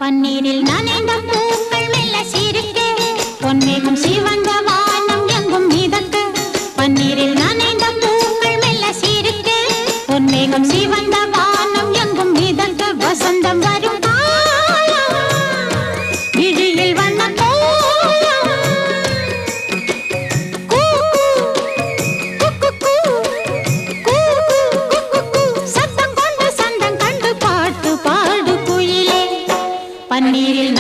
பன்னீரில் நனைந்த பூக்கள் மெல்ல சிரிக்க பொன்மேகம் சிவந்த வானம் எங்கும் மிதக்க பன்னீரில் நனைந்த பூக்கள் மெல்ல சிரிக்க பொன்மேகம் சிவந்த வானம் எங்கும் மிதக்க வசந்தம் வரும் விழியில் வண்ண சத்தம் கொண்டு சந்தம் கண்டு பாட்டு பாடு குயிலே பன்னீரில்